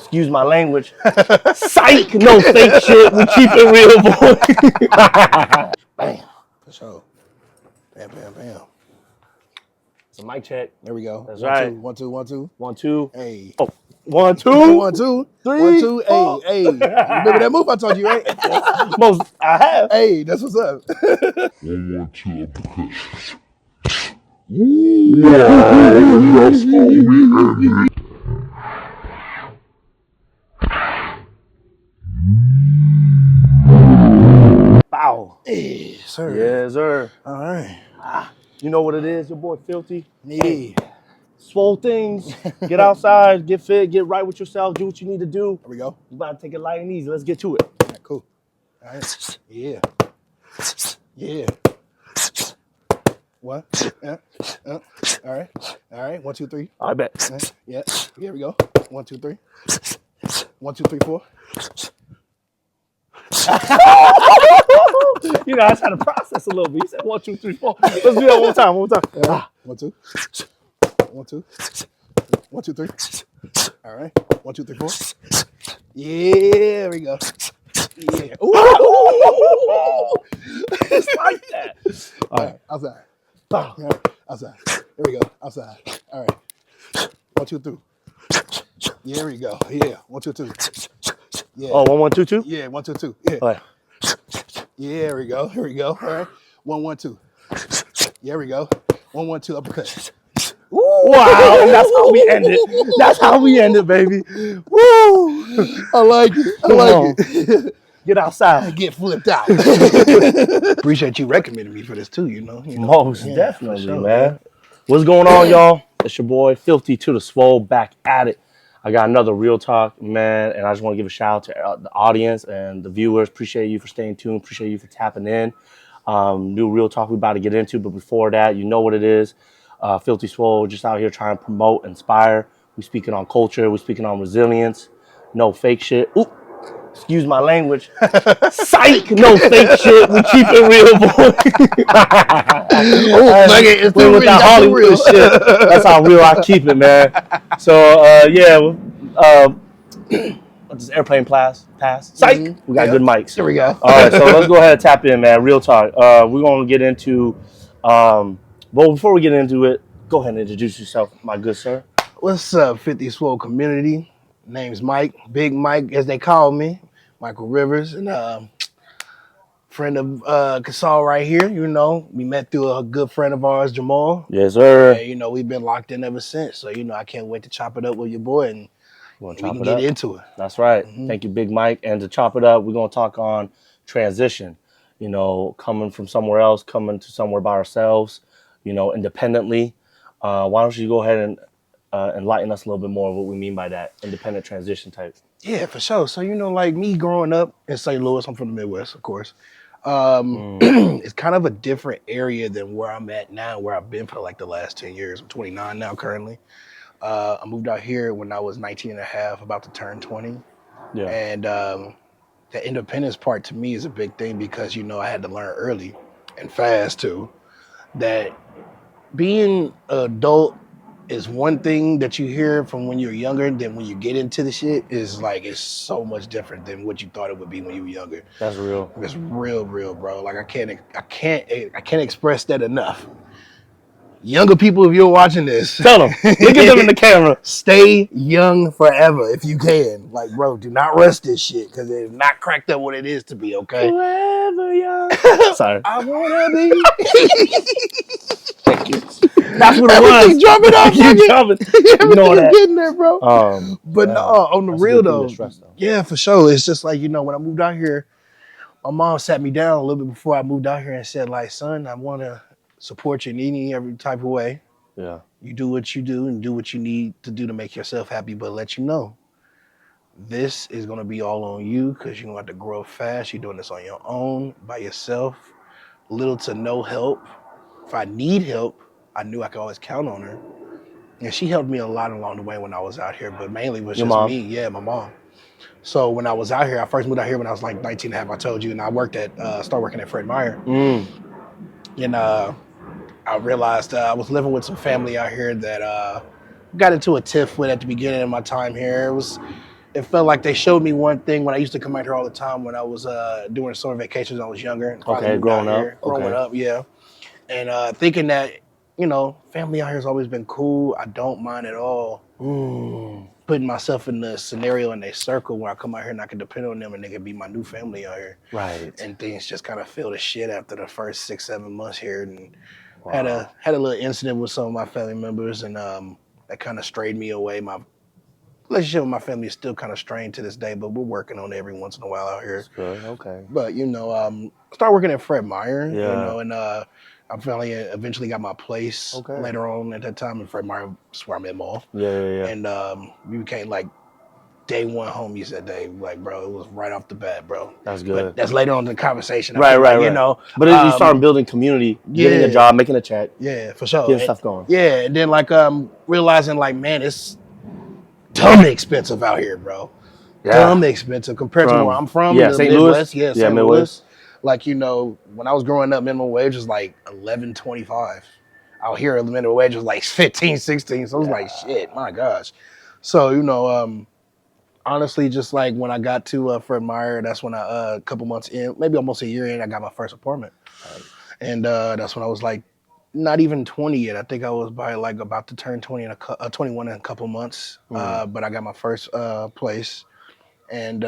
excuse my language. Psych, no fake shit. We keep it real, boy. Bam. For sure. Bam, bam, bam. It's a mic check. There we go. That's One, right. Two, 1, 2, 1, 2. 1, 2. Hey. Oh. 1, 2. 1, 2. 3. 1, 2. Four. Hey, hey. You remember that move I told you, right? Most I have. Hey, that's what's up. 1 1 2 uppercuts. Wow, that's how we end it. Bow. Hey, sir. Yes, sir. All right. You know what it is, your boy Filthy. Yeah. Swole things. Get outside, get fit, get right with yourself, do what you need to do. There we go. You about to take it light and easy. Let's get to it. All right, cool. All right. Yeah. Yeah. What? All right. All right. 1, 2, 3. I bet. Yeah. Here we go. 1, 2, 3. 1, 2, 3, 4. You know, I was trying to process a little bit. He said 1, 2, 3, 4. Let's do that one time. One time. 1, 2. 1, 2. 1, 2, 3. All right. 1, 2, 3, 4. Yeah. There we go. Yeah. Ooh. It's like that. All right. Outside. Bow. Yeah. Outside. There we go. Outside. All right. 1, 2, 3. Yeah, there we go. Yeah. 1, 2, 2. Yeah. Oh, 1, 1, 2, 2? Yeah. 1, 2, 2. Yeah. All right. Yeah. There we go. Here we go. All right. 1, 1, 2. Yeah. There we go. 1, 1, 2. Uppercut. Wow, and that's how we end it. That's how we end it, baby. Woo! I like it. I like it. Get outside. Get flipped out. Appreciate you recommending me for this too, you know. Most Yeah, definitely, for sure, man. What's going on, y'all? It's your boy, Filthy to the Swole, back at it. I got another Real Talk, man, and I just want to give a shout out to the audience and the viewers. Appreciate you for staying tuned. Appreciate you for tapping in. New Real Talk we about to get into, but before that, you know what it is. Filthy Swole, just out here trying to promote, inspire. We speaking on culture. We speaking on resilience. No fake shit. Ooh, excuse my language. Psych, no fake shit. We keep it real, boy. It's with that Hollywood shit. That's how real I keep it, man. So this airplane pass. Psych. We got good mics. There we go. All right, so let's go ahead and tap in, man. Real talk. We're gonna get into. Well, before we get into it, go ahead and introduce yourself, my good sir. What's up, 50 Swole community? Name's Mike, Big Mike, as they call me, Michael Rivers, and friend of Casal right here. You know, we met through a good friend of ours, Jamal. Yes, sir. And, you know, we've been locked in ever since. So, you know, I can't wait to chop it up with your boy and we can get into it. That's right. Thank you, Big Mike. And to chop it up, we're gonna talk on transition. You know, coming from somewhere else, coming to somewhere by ourselves. You know, independently. Why don't you go ahead and enlighten us a little bit more of what we mean by that independent transition type? Yeah, for sure. So, you know, like me growing up in St. Louis, I'm from the Midwest, of course. It's kind of a different area than where I'm at now, where I've been for like the last 10 years. I'm 29 now currently. I moved out here when I was 19 and a half, about to turn 20. Yeah. And the independence part to me is a big thing because, you know, I had to learn early and fast too, that being an adult is one thing that you hear from when you're younger. Then when you get into the shit, is like it's so much different than what you thought it would be when you were younger. That's real. It's real, bro. Like I can't express that enough. Younger people, if you're watching this, tell them. Look at them in the camera. Stay young forever if you can. Like, bro, do not rush this shit because it's not cracked up what it is to be. Okay. Forever young. Sorry. I wanna be. Thank you. That's what it was. Jumping up, you know that. Getting there, bro. But yeah. no, on the That's real though, stress, yeah, for sure. It's just like, you know, when I moved out here, my mom sat me down a little bit before I moved out here and said, like, son, I want to support you in any every type of way. Yeah. You do what you do and do what you need to do to make yourself happy, but let you know, this is going to be all on you because you're going to have to grow fast. You're doing this on your own, by yourself, little to no help. If I need help, I knew I could always count on her. And she helped me a lot along the way when I was out here, but mainly it was Your just mom? me. Yeah, my mom. So when I was out here, I first moved out here when I was like 19 and a half, I told you, and I worked at, started working at Fred Meyer. And I realized I was living with some family out here that got into a tiff with at the beginning of my time here. it felt like they showed me one thing when I used to come out here all the time when I was doing summer vacations when I was younger and finally Okay, moved out growing up. here, growing Okay. up, yeah. And thinking that, family out here has always been cool. I don't mind at all putting myself in the scenario in a circle where I come out here and I can depend on them and they can be my new family out here. Right. And things just kind of fell to shit after the first 6, 7 months here, and Wow. had a little incident with some of my family members, and that kind of strayed me away. My relationship with my family is still kind of strained to this day, but we're working on it every once in a while out here. That's good. Okay. But start working at Fred Meyer, Yeah. and I finally eventually got my place Okay. later on at that time, and Fred Meyer is where I met them all, Yeah. and we became like day one homies that day. Like, bro, it was right off the bat, bro. That's But good. that's later on in the conversation. I Right, feel right, like, right. But you um, start building community, getting a yeah, job, making a check, yeah, for sure. getting stuff going. Yeah, and then like realizing like, man, it's dumb expensive out here, bro. Yeah. Dumb expensive compared to where I'm from, the St. Louis. Midwest. Yeah, Yeah, St. Midwest. Louis. Like, when I was growing up, minimum wage was like 11.25. Out here, the minimum wage was like 15, 16. So I was like, shit, my gosh. So, honestly, just like when I got to Fred Meyer, that's when a couple months in, maybe almost a year in, I got my first apartment. Right. And that's when I was like, not even 20 yet. I think I was by like about to turn 21 in a couple months. But I got my first place, and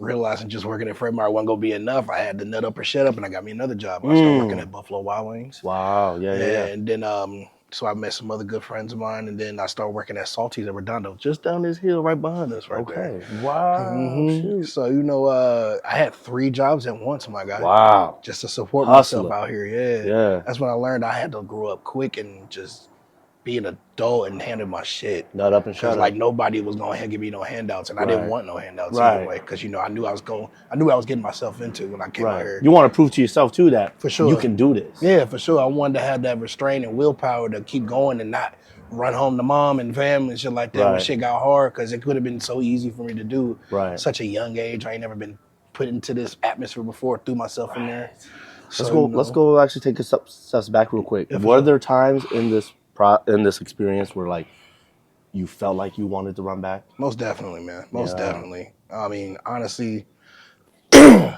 realizing just working at Fred Meyer wasn't gonna be enough. I had to nut up or shut up, and I got me another job. I started working at Buffalo Wild Wings. Wow. Yeah. And then so I met some other good friends of mine, and then I started working at Salty's at Redondo, just down this hill right behind us, right there. Okay. Wow. Shoot. So I had 3 jobs at once, my guy. Wow. Just to support Hustler. myself out here. Yeah. Yeah. That's when I learned I had to grow up quick and just be an adult and handle my shit. Nut up and Because shut like up. nobody was gonna give me no handouts, and I Right. didn't want no handouts Right. either way. Because I knew I was getting myself into when I came out Right. here. You want to prove to yourself too that For sure. you can do this. Yeah, for sure. I wanted to have that restraint and willpower to keep going and not run home to mom and family and shit like that when Right. shit got hard, because it could have been so easy for me to do Right. at such a young age. I ain't never been put into this atmosphere before, threw myself in there. Let's go. Let's go. Actually, take a steps back real quick. Yeah, Were sure. there times in this experience where like you felt like you wanted to run back? Most definitely, man. Most Yeah. definitely. I mean, honestly, there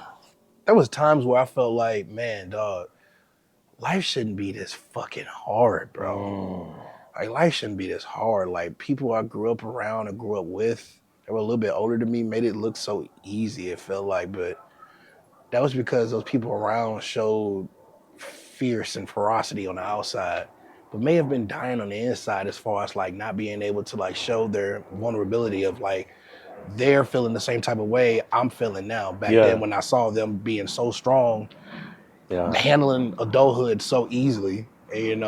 was times where I felt like, man, dog, life shouldn't be this fucking hard, bro. Like, life shouldn't be this hard. Like, people I grew up around and grew up with, they were a little bit older than me, made it look so easy, it felt like. But that was because those people around showed fierce and ferocity on the outside, but may have been dying on the inside, as far as like not being able to like show their vulnerability of like they're feeling the same type of way I'm feeling now. Back then when I saw them being so strong, handling adulthood so easily, and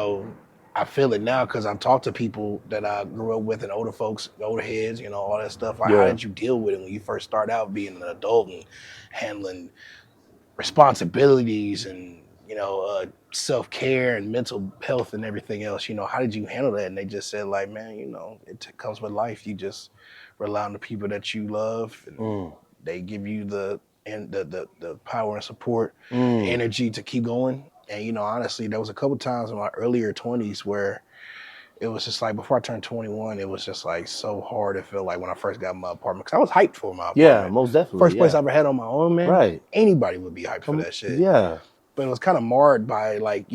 I feel it now because I've talked to people that I grew up with and older folks, older heads, all that stuff. Like, how did you deal with it when you first start out being an adult and handling responsibilities and self-care and mental health and everything else? How did you handle that? And they just said, like, man, it comes with life. You just rely on the people that you love, and they give you the power and support, energy to keep going. And honestly, there was a couple times in my earlier 20s where it was just like, before I turned 21, it was just like so hard. It felt like when I first got my apartment, because I was hyped for my apartment. Yeah, most definitely. First place I ever had on my own, man. Right. Anybody would be hyped for that shit. Yeah. But it was kind of marred by like,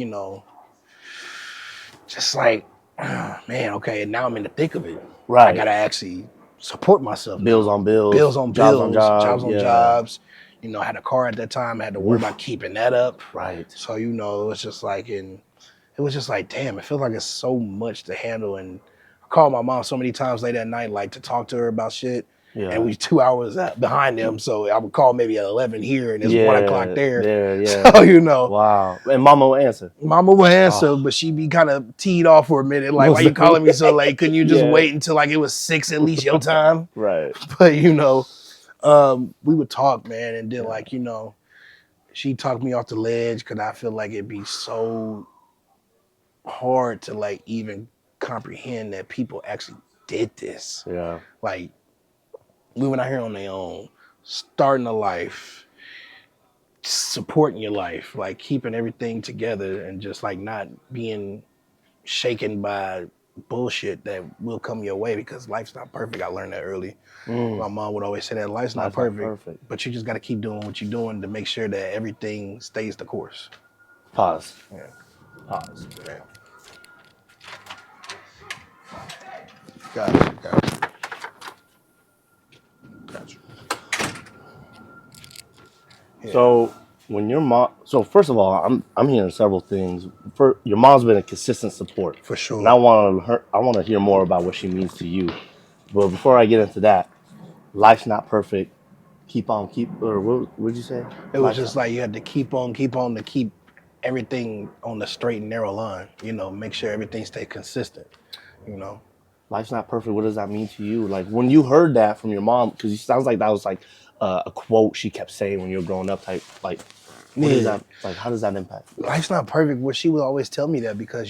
just like, man, okay, and now I'm in the thick of it. Right. I gotta actually support myself. Bills on bills. Bills on bills. Jobs on yeah. jobs. I had a car at that time. I had to worry about keeping that up. Right. So, it was just like, and it was just like, damn, it feels like it's so much to handle. And I called my mom so many times late at night, like to talk to her about shit. Yeah. And we 2 hours behind them. So I would call maybe at 11 here and it's 1 o'clock there. Yeah. So, Wow. And mama will answer. Mama will answer, but she'd be kind of teed off for a minute. Like, why you calling me so late? Couldn't you just wait until like it was 6 at least your time? Right. But, we would talk, man. And then like, she talked me off the ledge because I feel like it'd be so hard to like even comprehend that people actually did this. Yeah. Like, moving out here on their own, starting a life, supporting your life, like keeping everything together and just like not being shaken by bullshit that will come your way because life's not perfect. I learned that early. My Mm. mom would always say that life's not Life's not perfect, perfect. but you just got to keep doing what you're doing to make sure that everything stays the course. Pause. Yeah, Pause. yeah. Gotcha. Yeah, So when your mom, so first of all, I'm hearing several things. For your mom's been a consistent support, for and I sure. want to I want to hear more about what she means to you. But before I get into that, life's not perfect. Keep on, keep, or what would you say? It was Life's just not, like you had to keep on to keep everything on the straight and narrow line. You know, make sure everything stay consistent. You know. life's not perfect. What does that mean to you? Like when you heard that from your mom, because it sounds like that was like a quote she kept saying when you were growing up. Type like, what is Yeah, that? Like, how does that impact? life's not perfect. Well, she would always tell me that because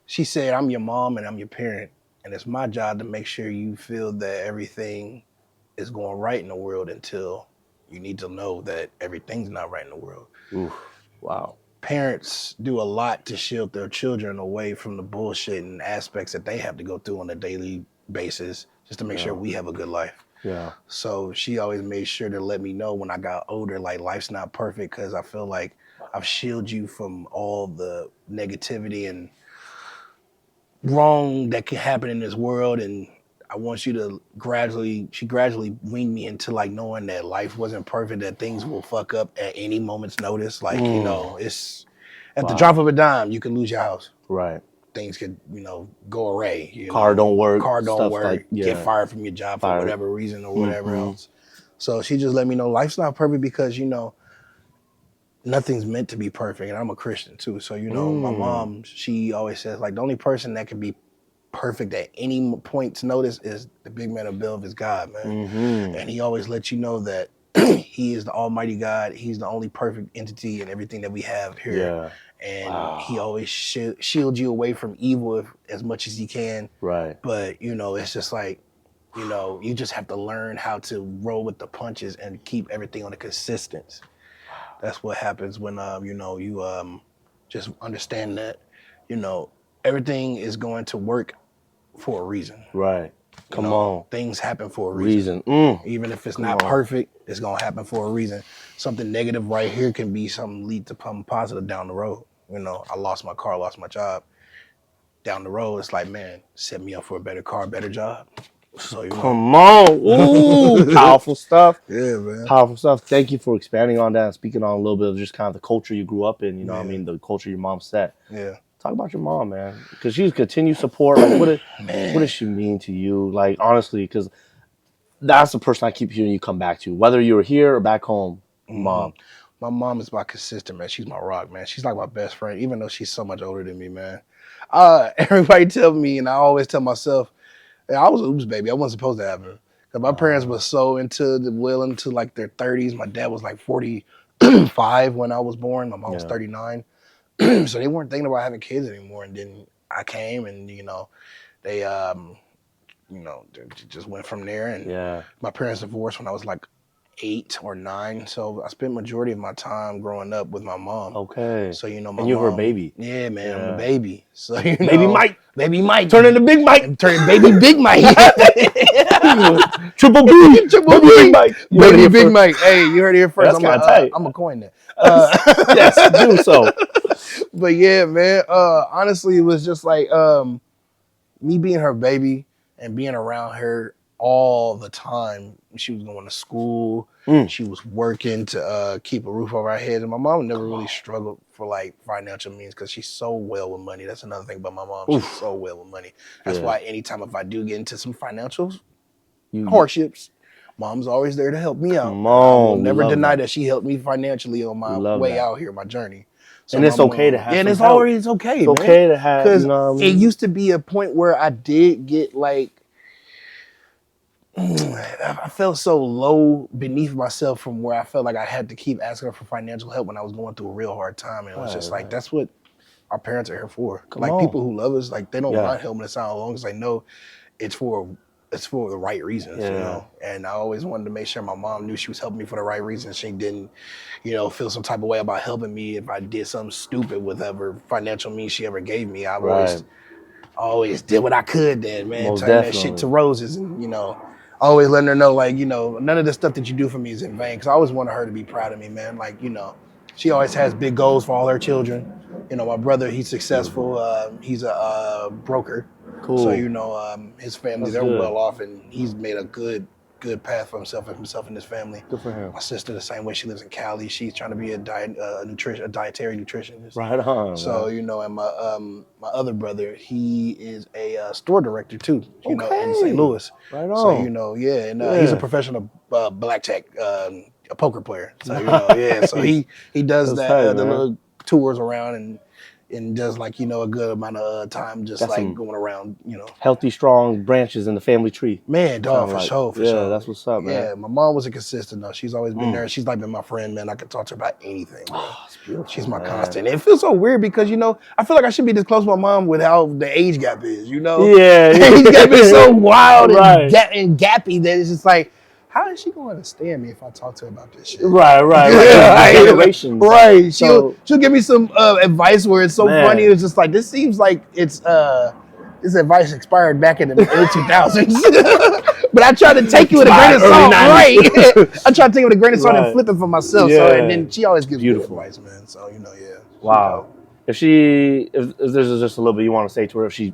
she said, I'm your mom and I'm your parent, and it's my job to make sure you feel that everything is going right in the world until you need to know that everything's not right in the world. Oof, wow. Parents do a lot to shield their children away from the bullshit and aspects that they have to go through on a daily basis just to make sure Yeah, we have a good life. yeah, So she always made sure to let me know when I got older, like life's not perfect because I feel like I've shielded you from all the negativity and wrong that can happen in this world. And I want you to she gradually weaned me into like knowing that life wasn't perfect, that things will fuck up at any moment's notice. Like, it's at the drop wow. of a dime, you can lose your house. Right. Things could, go away, Car don't work. car don't Stuff like work, get yeah, fired from your job for fire. whatever reason or whatever Mm-hmm. else. So she just let me know life's not perfect because, nothing's meant to be perfect. And I'm a Christian too. So, my Mm. mom, she always says like the only person that can be perfect at any point's notice is the big man above is God, man. Mm-hmm. And he always lets you know that he is the almighty God. He's the only perfect entity in everything that we have here. Yeah. And he Wow. always shields you away from evil as much as he can. Right. But, it's just like, you just have to learn how to roll with the punches and keep everything on a consistent. That's what happens when, you just understand that, you know, everything is going to work for a reason. Right. Come on. Things happen for a reason. Reason. Mm. Even if it's Come not on. perfect, it's gonna happen for a reason. Something negative right here can be something lead to something positive down the road. I lost my car, lost my job. Down the road, it's like, man, set me up for a better car, better job. So Come on. Ooh. Powerful stuff. Yeah, man. Powerful stuff. Thank you for expanding on that and speaking on a little bit of just kind of the culture you grew up in. You know what I Yeah. mean? The culture your mom set. Yeah. Talk about your mom, man. Because she's continued support. Like, what Man. does she mean to you? Like, honestly, because that's the person I keep hearing you come back to. Whether you're here or back home, Mm-hmm. mom. My mom is my consistent, man. She's my rock, man. She's like my best friend, even though she's so much older than me, man. Everybody tell me, and I always tell myself, hey, I was an oops baby. I wasn't supposed to have her. Cause my parents were so well into like their 30s. My dad was like 45 when I was born. My mom was Yeah. 39. So they weren't thinking about having kids anymore. And then I came and, they, they just went from there. And Yeah. my parents divorced when I was like 8 or 9. So I spent majority of my time growing up with my mom. Okay. So, my And you're her mom, baby. yeah, man, I'm the Yeah. baby. So, Baby Mike. baby Mike. Turn into Big Mike. And turn baby Big Mike. Triple B. Triple Baby B. Big Mike. You heard it Baby here Big first. Mike. Hey, you heard it here first. That's kind of tight. I'm a coin that. Yes, do so. But yeah, man. Honestly, it was just like me being her baby and being around her all the time. She was going to school. She was working to keep a roof over our heads. And my mom never really struggled for like financial means because she's so well with money. That's another thing about my mom. She's so well with money. That's why anytime if I do get into some financial hardships, mom's always there to help me out. Come I will on. We never love deny that. that she helped me financially on We my love way that. out here, my journey. So And it's my okay to mom, have and some it's help. always okay, It's man. okay to have, Because you know what I it mean? used to be a point where I did get like, I felt so low beneath myself from where I felt like I had to keep asking her for financial help when I was going through a real hard time. And it was just like, that's what our parents are here for. Come Like on. people who love us, like they don't Yeah. mind helping us out as long as they know it's for the right reasons, Yeah. And I always wanted to make sure my mom knew she was helping me for the right reasons. She didn't, feel some type of way about helping me if I did something stupid with whatever financial means she ever gave me. I Right. always did what I could then, man. Most Turn that shit definitely. to roses, and always letting her know, like, none of the stuff that you do for me is in vain. Because I always wanted her to be proud of me, man. Like, she always has big goals for all her children. My brother, he's successful. He's a broker. So, Cool. his family, That's they're good. well off, and he's made a good path for himself and his family. Good for him. My sister, the same way. She lives in Cali. She's trying to be a dietary nutritionist. Right on. So, man. and my other brother, he is a store director too, in Okay. St. Louis. Right on. So, and he's a professional blackjack, a poker player. So, so he does That's that, tight, the man. little tours around and does like, a good amount of time just That's like some going around, Healthy, strong branches in the family tree. Man, dog, Sound for like. sure, for Yeah, sure. that's what's up, man. Yeah, my mom was a consistent though. She's always been there. She's like been my friend, man. I can talk to her about anything, bro. Oh, it's beautiful. She's my man. constant. And it feels so weird because, I feel like I should be this close to my mom with how the age gap is, Yeah. The age gap is so wild Right. and gappy that it's just like, how is she going to understand me if I talk to her about this shit? Right. Yeah, Generations. Right. So- She'll give me some advice where it's so Man. funny. It's just like, this seems like it's this advice expired back in the early 2000s. But I try to take it with a grain of salt, right? I try to take it with a grain of salt and Right. flip it for myself. Yeah. So and then she always gives Beautiful. me advice, man. So yeah. Wow. If there's just a little bit you want to say to her, if she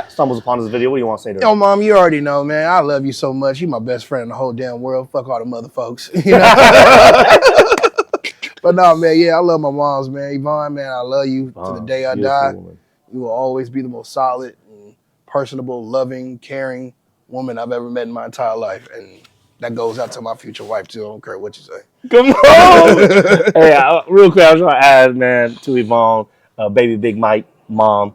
stumbles upon this video, what do you want to say to her? Yo, mom, you already know, man. I love you so much. You my best friend in the whole damn world. Fuck all the mother folks. But no, man, yeah, I love my moms, man. Yvonne, man, I love you to the day I die. Woman. You will always be the most solid and personable, loving, caring woman I've ever met in my entire life. And that goes out to my future wife, too. I don't care what you say. Come on. Hey, real quick, I was going to add, man, to Yvonne, baby Big Mike, mom.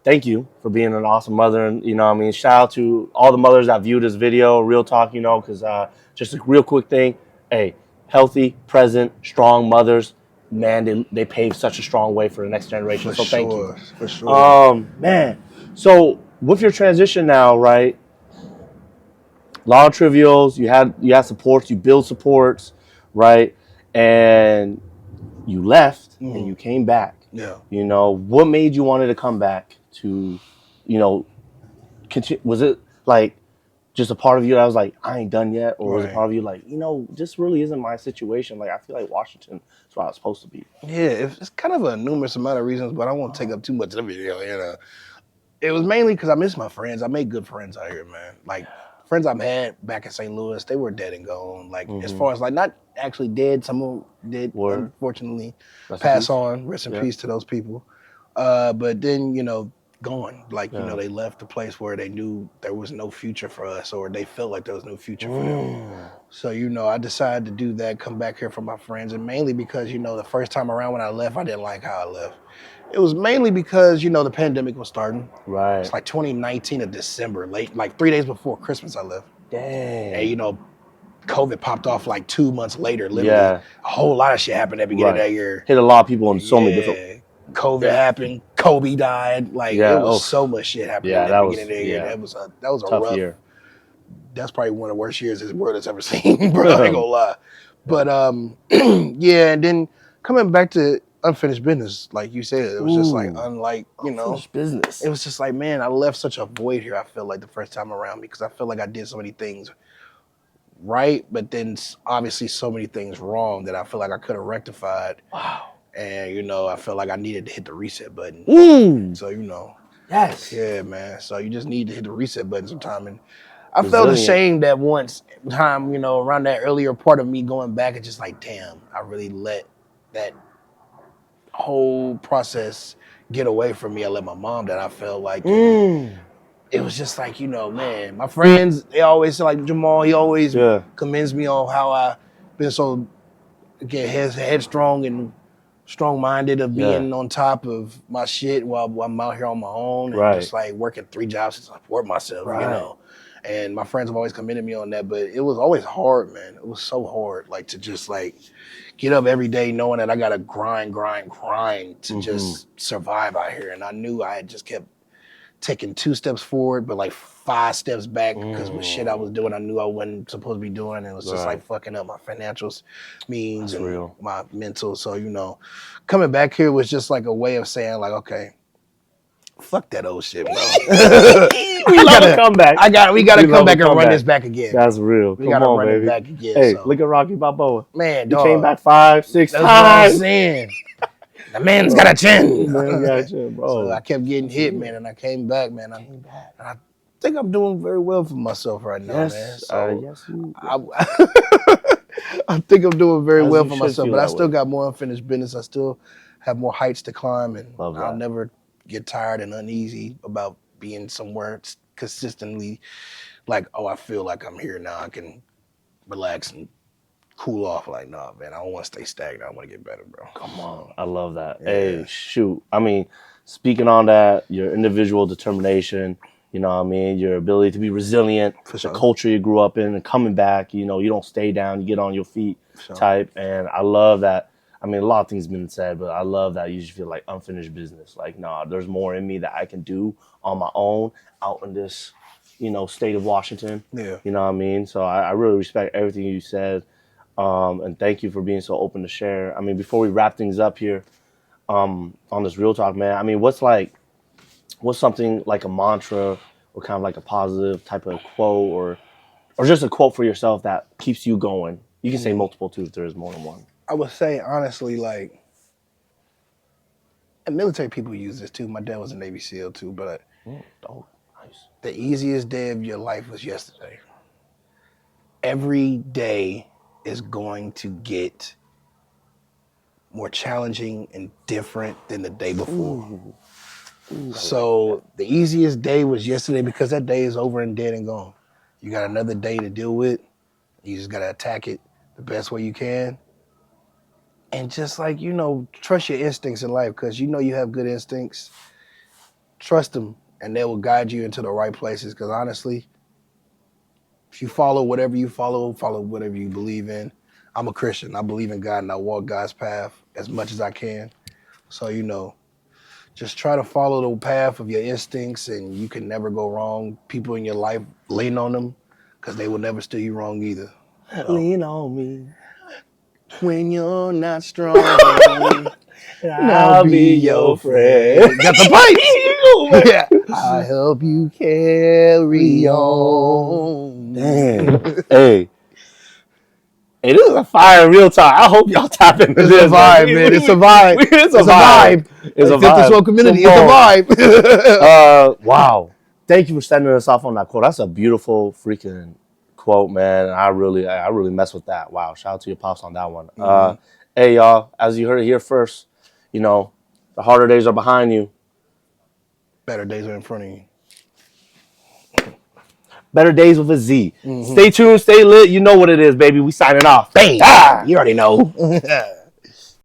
Thank you for being an awesome mother. And, shout out to all the mothers that viewed this video, Real Talk, because just a real quick thing. Hey, healthy, present, strong mothers, man, they pave such a strong way for the next generation. So thank you. For sure. Man, so with your transition now, right? A lot of trivials. You had supports. You build supports, right? And you left and you came back. Yeah. What made you wanted to come back to, continue? Was it like just a part of you that was like, I ain't done yet, or was it part of you like, this really isn't my situation? Like, I feel like Washington is where I was supposed to be. Yeah, it's kind of a numerous amount of reasons, but I won't take up too much of the video. It was mainly because I miss my friends. I made good friends out here, man. Like, friends I've had back in St. Louis, they were dead and gone. Like, as far as, like, not actually dead, some of them did, unfortunately, pass on. Rest in peace to those people. But then, gone. Like, they left a place where they knew there was no future for us, or they felt like there was no future for them. So, I decided to do that, come back here for my friends, and mainly because, the first time around when I left, I didn't like how I left. It was mainly because, the pandemic was starting. Right. It's like 2019 of December, late, like 3 days before Christmas I left. Dang. And, COVID popped off like 2 months later, literally. Yeah. A whole lot of shit happened at the beginning of that year. Hit a lot of people in so many different. COVID happened. Kobe died. Like, it was so much shit happening at the beginning of the year. That was a tough rough year. That's probably one of the worst years this world has ever seen, bro. I ain't gonna lie. But yeah, and then coming back to unfinished business, like you said, it was just like unlike, Unfinished business. it was just like, man, I left such a void here, I feel like, the first time around, because I feel like I did so many things right, but then obviously so many things wrong that I feel like I could have rectified. Wow. And, I felt like I needed to hit the reset button. So, Yes. yeah, man. So you just need to hit the reset button sometime. And I felt ashamed that time, around that earlier part of me going back and just like, damn, I really let that whole process get away from me. I let my mom that I felt like it was just like, man, my friends, they always say, like Jamal, he always commends me on how I been so headstrong and strong-minded of being on top of my shit while I'm out here on my own and just like working 3 jobs to support myself, And my friends have always commended me on that, but it was always hard, man. It was so hard, like to just like get up every day knowing that I gotta grind to just survive out here. And I knew I had just kept taking 2 steps forward, but like 5 steps back because with shit I was doing, I knew I wasn't supposed to be doing. And it was just like fucking up my financials means and my mental. So, coming back here was just like a way of saying like, okay, Fuck that old shit, bro. We love a comeback. We gotta We come love a back and run comeback. this back again. That's real. We Come gotta on, run baby. it back again. Hey, so. look at Rocky Balboa. Man, He dog. came back 5, 6 That's what times. I'm saying. The man's got a chin. Man, gotcha, bro. So I kept getting hit, man, and I came back, man. And I think I'm doing very well for myself right now, man. Yes, So yes, you. I think I'm doing very As well you for should myself, feel but I that still way. got more unfinished business. I still have more heights to climb, and Love I'll that. never get tired and uneasy about being somewhere consistently like, oh, I feel like I'm here now. I can relax and cool off. Like, nah, man, I don't want to stay stagnant. I want to get better, bro. Come on. I love that. Yeah. Hey, shoot. I mean, speaking on that, your individual determination, you know what I mean? Your ability to be resilient, For the sure. culture you grew up in and coming back, you know, you don't stay down, you get on your feet Sure. type. And I love that. I mean, a lot of things been said, but I love that you just feel like unfinished business. Like, nah, there's more in me that I can do on my own out in this, you know, state of Washington. Yeah. You know what I mean? So I really respect everything you said. And thank you for being so open to share. I mean, before we wrap things up here, on this Real Talk, man, I mean, what's something like a mantra or kind of like a positive type of quote or just a quote for yourself that keeps you going? You can say multiple too if there is more than one. I would say, honestly, like, and military people use this too. My dad was a Navy SEAL too, but Oh, nice. the easiest day of your life was yesterday. Every day is going to get more challenging and different than the day before. So the easiest day was yesterday because that day is over and dead and gone. You got another day to deal with. You just got to attack it the best way you can. And just like, you know, trust your instincts in life because you know you have good instincts. Trust them and they will guide you into the right places because honestly, if you follow whatever you follow whatever you believe in. I'm a Christian. I believe in God and I walk God's path as much as I can. So, you know, just try to follow the path of your instincts and you can never go wrong. People in your life, lean on them because they will never steer you wrong either. So, Lean on me. when you're not strong, I'll be your friend. Got the pipes. Yeah. I help you carry on. Damn. Hey. Hey, this is a fire Real Talk. I hope y'all tap into It's this. a vibe, man. It's a vibe. It's a vibe. It's a vibe. Soul community. It's a vibe. Wow. Thank you for sending us off on that quote. That's a beautiful freaking quote, man. I really mess with that. Wow. Shout out to your pops on that one. Hey, y'all, as you heard it here first, you know, the harder days are behind you. Better days are in front of you. Better days with a Z. Stay tuned, stay lit. You know what it is, baby. We signing off. Bang. You already know.